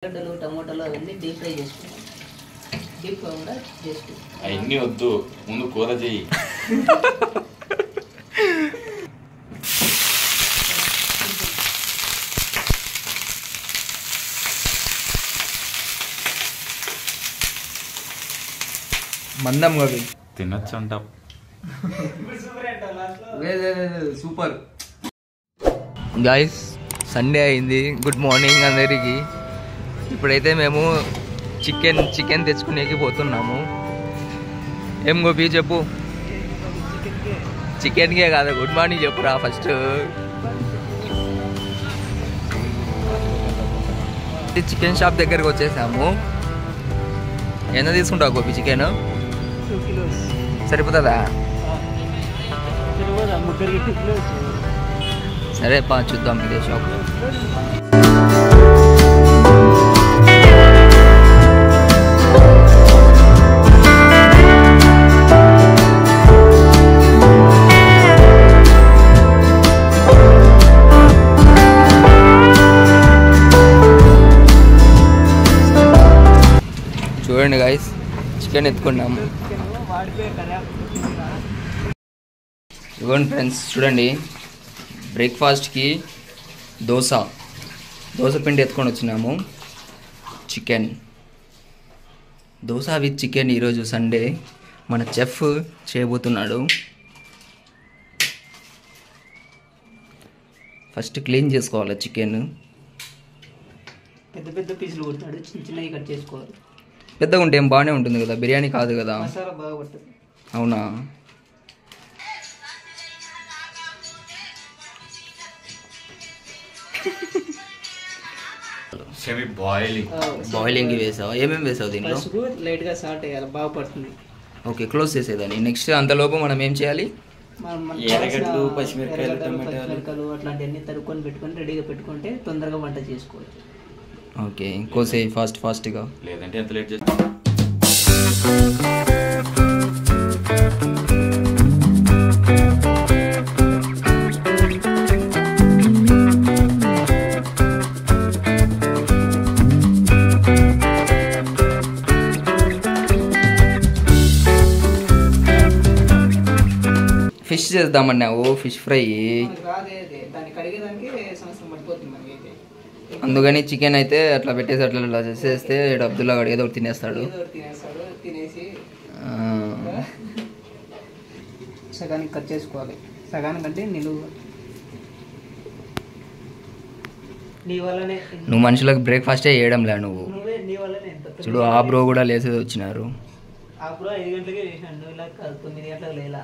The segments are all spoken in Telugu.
గడ్డలు టమోటాలు అవన్నీ డీప్ ఫ్రై చేసుకుంటాం. డీప్ ఫ్రై కూడా జస్ట్ అవన్నీ వద్దు, ముందు కూర చెయ్యి. మందం అవి తినచ్చు అంటాం. సూపర్ గాయ్స్, సండే అయింది. గుడ్ మార్నింగ్ అందరికి. ఇప్పుడైతే మేము చికెన్ తెచ్చుకునేకి పోతున్నాము. ఏం గోపి చెప్పు? చికెన్కే కాదు, గుడ్ మార్నింగ్ చెప్పురా ఫస్ట్. చికెన్ షాప్ దగ్గరకు వచ్చేసాము. ఎంత తీసుకుంటావు గోపి చికెన్? 2 కిలోస్ సరిపోతుందా? సరే పా, చూద్దాం ఇదే షాప్. చూడండి గాయస్, చికెన్ ఎత్తుకున్నాము. ఇవ్వండి ఫ్రెండ్స్, చూడండి బ్రేక్ఫాస్ట్కి దోశ పిండి ఎత్తుకొని వచ్చినాము. Chicken dosa with chicken. ఈరోజు సండే మన చెఫ్ చేయబోతున్నాడు. ఫస్ట్ క్లీన్ చేసుకోవాలి చికెన్. పెద్ద పెద్ద పీసులు కొడతాడు, చిన్న చిన్నవి కట్ చేసుకోవాలి. పెద్దగా ఉంటే ఏం బాగానే ఉంటుంది కదా, బిర్యానీ కాదు కదా. మసాలా బాగా పడుతుంది. అవునా? Semi boiling. బాయిలింగ్ వేసావు? ఏమేమి వేసావు దీంట్లో? పసుపు, లైట్గా సాల్ట్ వేయాలి, బాగా పడుతుంది. ఓకే, క్లోజ్ చేసేదాన్ని. నెక్స్ట్ అంతలోపు మనం ఏం చేయాలి? ఎర్రగడ్డలు, పచ్చిమిరపకాయలు, టమాటాలు అట్లాంటివన్నీ తరుక్కొని పెట్టుకొని రెడీగా పెట్టుకుంటే తొందరగా వంట చేసుకోవచ్చు. ఓకే, కోసే ఫాస్ట్గా. లేదంటే ఎంత లేట్ చేస్తా. ఫిష్ చేద్దామన్నావు, ఫిష్ ఫ్రై. దాన్ని కడిగేదానికి సంవత్సరం పడిపోతుంది మనకి. అందుకని చికెన్ అయితే అట్లా పెట్టేసి అట్లా చేసేస్తే అబ్దుల్లా గడు ఏదో ఒకటి తినేస్తాడు. తినేసి సగానికి కట్ చేసుకోవాలి. సగానికంటే నీ వల్లనే నువ్వు మనుషులకు బ్రేక్ఫాస్టే చేయడంలే నువ్వు. నీ వల్లనే చూడు, ఆ బ్రో కూడా లేసేది వచ్చినారు. అప్పుడు 5 గంటలకే చేసినాను, ఇలా 9 గంటలకు లేలా.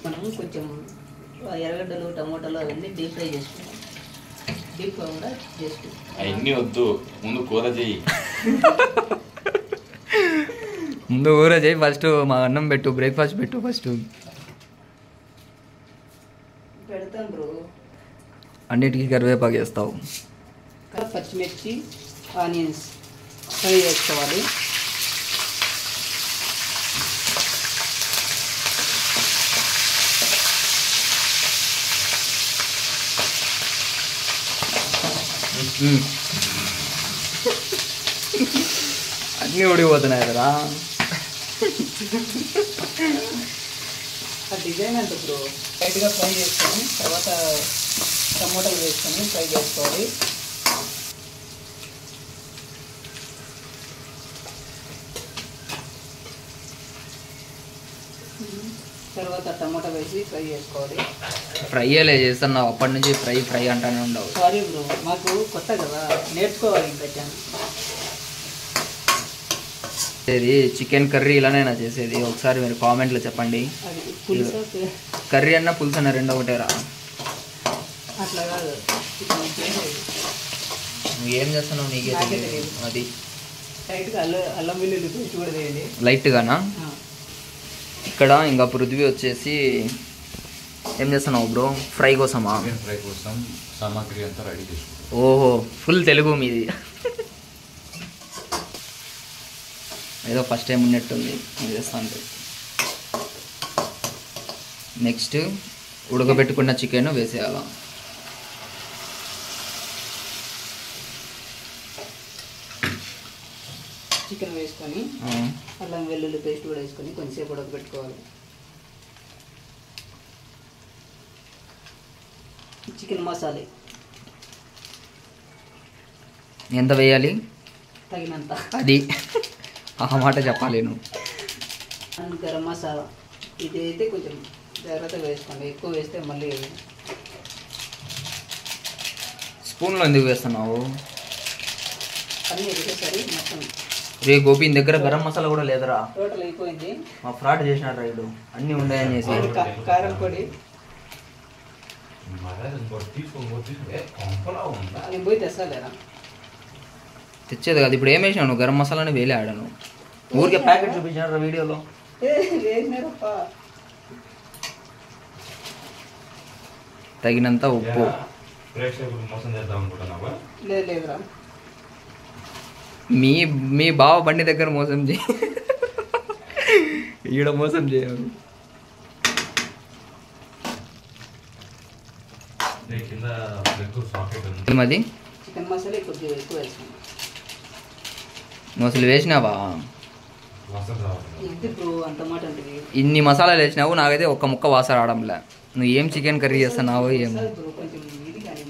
మనం కొంచెం ఎర్రగడ్డలు టమోటాలు అవన్నీ డీప్ ఫ్రై చేసుకుంటాం. డీప్ ఫ్రై కూడా జస్ట్ అవన్నీ వద్దు, ముందు కూర చెయ్యి. ముందు కూర చేయి, ఫస్ట్ మా అన్నం పెట్టు, బ్రేక్ఫాస్ట్ పెట్టు ఫస్ట్. పెడతాం బ్రో. అన్నిటికీ కరివేపాకు వేస్తావు. పచ్చిమిర్చి, ఆనియన్స్ ఫ్రై చేసుకోవాలి. అన్నీ ఉడికిపోతున్నాయి కదా. ఆ డిజైన్ అంటే ఇప్పుడు లైట్గా ఫ్రై చేసుకొని తర్వాత టమోటాలు వేసుకొని ఫ్రై చేసుకోవాలి. తర్వాత టమోటా వేసి ఫ్రై చేసుకోవాలి. ఫ్రై అలే చేస్తున్నావు అప్పటి నుంచి, ఫ్రై అంటానే ఉండవు. సారీ బ్రో, మాకు కొత్త కదా, నేర్చుకోవాలి ఇంకా. ఇది చికెన్ కర్రీ ఇలానైనా చేసేది? ఒకసారి మీరు కామెంట్లో చెప్పండి. కర్రీ అన్న పులుసు అన్న రెండో ఒకటేరా? అట్లా కాదు, నువ్వు ఏం చేస్తున్నావు నీకే తెలియదు. అది లైట్గా అల్లం వెల్లుల్లి పేస్ట్ కూడా వేయండి, లైట్గానా? ఇక్కడ ఇంకా పృథ్వీ వచ్చేసి ఏం చేస్తున్నావు బ్రో? ఫ్రై కోసమా? ఫ్రై కోసం సామాగ్రి అంతా రెడీ చేసుకుంటాం. ఓహో, ఫుల్ తెలుగు మీది. ఏదో ఫస్ట్ టైం ఉన్నట్టుంది చేస్తా అంటే. నెక్స్ట్ ఉడకబెట్టుకున్న చికెన్ వేసేయాలా. చికెన్ వేసుకొని అల్లం వెల్లుల్లి పేస్ట్ కూడా వేసుకొని కొంచెంసేపు ఉడకబెట్టుకోవాలి. చికెన్ మసాలా ఎంత వేయాలి? తగినంత. అది ఆ మాట చెప్పాలి నువ్వు. అండ్ గరం మసాలా ఇదైతే కొంచెం జాగ్రత్తగా వేసుకోండి, ఎక్కువ వేస్తే మళ్ళీ. స్పూన్లో ఎందుకు వేస్తున్నావు? అన్నీ వేసేసరి మొత్తం. రే గోపి దగ్గర గరం మసాలా కూడా లేదురా. టోటల్ అయిపోయింది. మా ఫ్రాడ్ చేసినాడు రైడు, అన్నీ ఉన్నాయని చేసి. కారం పొడి నేను పోయి తెస్తాలేరా? తెచ్చేది కాదు. ఇప్పుడు ఏం వేసినావు నువ్వు? గరం మసాలాని వేలే ఆడాను. ఊరికే ప్యాకెట్ చూపించాడు వీడియోలో. వేసినారప్పా. తగినంత ఉప్పు. లేదురా, మీ బావ బండి దగ్గర మోసం చేయి, ఈడ మోసం చేయరు. అది చికెన్ మసాలా కొద్దిగా ఎక్కువ వేసుకున్నాం. నువ్వు అసలు వేసినావా? ఎందుకు అంత మాట అంటే? ఇన్ని మసాలాలు వేసినావు, నాకైతే ఒక్క ముక్క వాసన రావడంలే. నువ్వు ఏం చికెన్ కర్రీ చేస్తున్నావు ఏమో. కొంచెం ఇది కానీ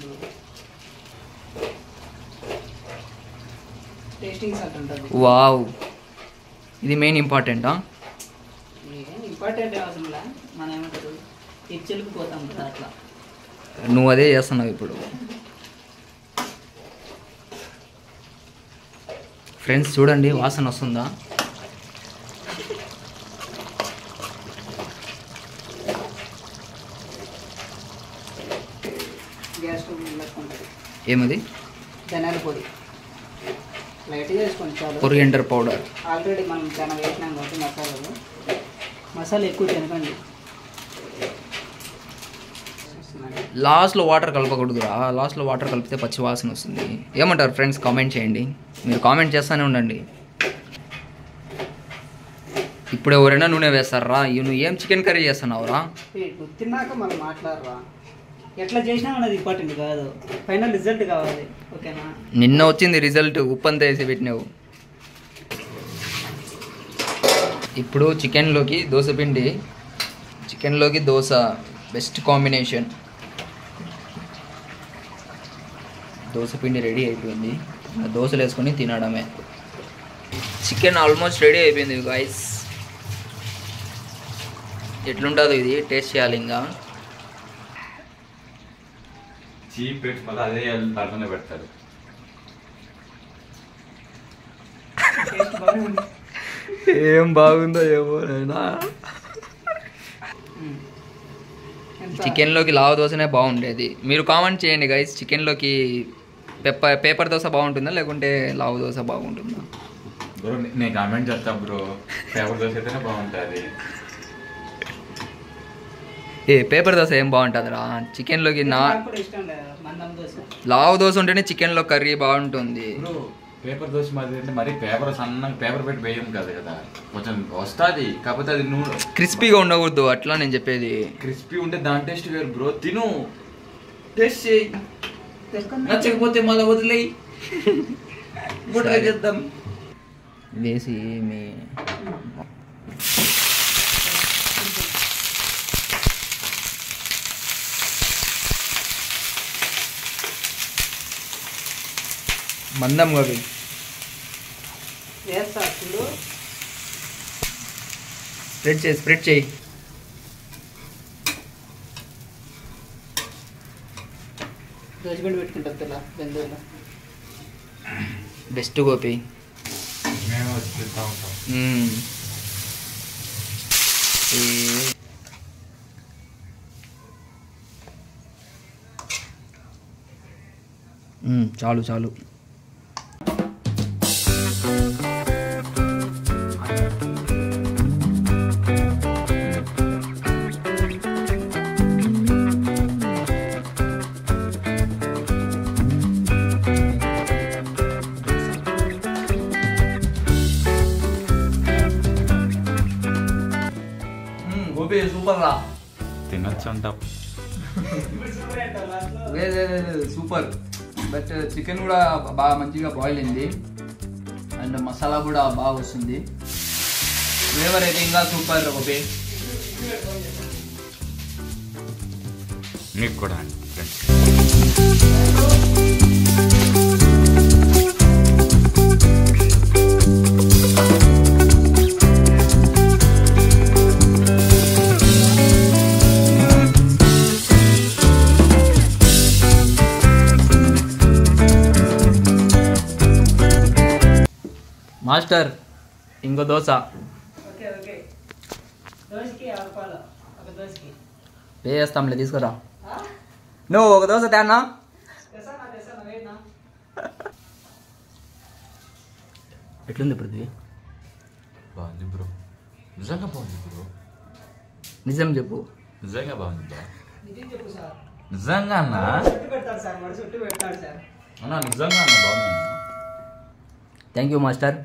టేస్టింగ్ సాల్ట్ ఉంటుంది. వావ్, ఇది మెయిన్ ఇంపార్టెంటా? ఇంపార్టెంట్ అవసరం లే, మనం ఏమంటారు ఇచ్చెలుకు పోతాం కదా అట్లా. నువ్వు అదే చేస్తున్నావు ఇప్పుడు. ఫ్రెండ్స్ చూడండి, వాసన వస్తుందా? గ్యాస్ స్టవ్ ఉంటుంది. ఏమది? ధనియాల పొడి లైట్గా వేసుకోండి చాలు. కొరియండర్ పౌడర్ ఆల్రెడీ మనం చాలా వేసినాం కాబట్టి మసాలా ఎక్కువ తినకండి. లాస్ట్లో వాటర్ కలపకూడదురా. లాస్ట్లో వాటర్ కలిపితే పచ్చి వాసన వస్తుంది. ఏమంటారు ఫ్రెండ్స్? కామెంట్ చేయండి. మీరు కామెంట్ చేస్తూనే ఉండండి. ఇప్పుడు ఎవరైనా నూనె వేస్తారా? నువ్వు ఏం చికెన్ కర్రీ చేస్తున్నావురా? తిన్నాక మనం మాట్లాడరా. ఎట్లా చేసినా మనది ఇంపార్టెంట్ కాదు, ఫైనల్ రిజల్ట్ కావాలి. ఓకేనా? నిన్న వచ్చింది రిజల్ట్, ఉప్పు అంతా వేసి పెట్టినావు. ఇప్పుడు చికెన్లోకి దోశ పిండి, చికెన్లోకి దోశ బెస్ట్ కాంబినేషన్. దోశ పిండి రెడీ అయిపోయింది, దోశలు వేసుకొని తినడమే. చికెన్ ఆల్మోస్ట్ రెడీ అయిపోయింది గాయ్స్. ఎట్లుంటుందో ఇది టేస్ట్ చేయాలి. ఇంకా చీప్ పెట్టి మళ్ళీ అదే దాంట్లోనే పెడతారు. ఏం బాగుందో ఏమో. చికెన్లోకి లావ దోశనే బాగుండేది. మీరు కామెంట్ చేయండి గైస్, చికెన్లోకి పేపర్ దోశ బాగుంటుందా లేకుంటే లావ దోశ బాగుంటుందా? బ్రో నేను కామెంట్ చేస్తా బ్రో, పేపర్ దోశ అయితేనే బాగుంటుంది. పేపర్ దోశ ఏం బాగుంటుందిరా? చికెన్లోకి లావ దోశ ఉంటేనే చికెన్లో కర్రీ బాగుంటుంది. పేపర్ దోశ మాది అంటే మరి పేపర్ సన్నంగా పేపర్ పెట్టి వేయం కాదు కదా, కొంచెం వస్తుంది. కాకపోతే అది నూనె క్రిస్పీగా ఉండకూడదు, అట్లా నేను చెప్పేది. క్రిస్పీ ఉంటే దాని టేస్ట్ వేరు బ్రో. తిను, టేస్ట్ చేయి, నచ్చకపోతే మళ్ళీ వదిలేయి, ట్రై చేద్దాం. వేసి మీ మందం అవి స్ప్రెడ్ చేయి. దోశపిండి పెట్టుకుంటాం తెల్ల బెందూరులో. బెస్ట్ గోపి. చాలు చాలు. గోపి సూపర్ రా. తినొచ్చు అంట. సూపర్. బట్ చికెన్ కూడా బాగా మంచిగా బాయిల్ అయింది అండ్ మసాలా కూడా బాగా వస్తుంది. ఫ్లేవర్ అయితే ఇంకా సూపర్ ఓకే. నీకు కూడా మాస్టర్ ఇంకో దోశ ఓకే ఓకే. దోశకి ఆపాలి, ఒక దోశకి పే చేస్తాంలే తీసుకురా. నువ్వు ఒక దోశ తేనా? తెస్తానా వేడినా. ఎట్లుంది పృథ్వీ? బాగుంది బ్రో, నిజంగా బాగుంది బ్రో, నిజం చెప్పు. నిజంగా బాగుంది బ్రో, నిజం చెప్పు సార్. నిజంగా అన్న చుట్టు పెడతాడు సార్, వాడు చుట్టు పెడతాడు సార్. అన్న నిజంగా అన్న బాగుంది. Thank you master.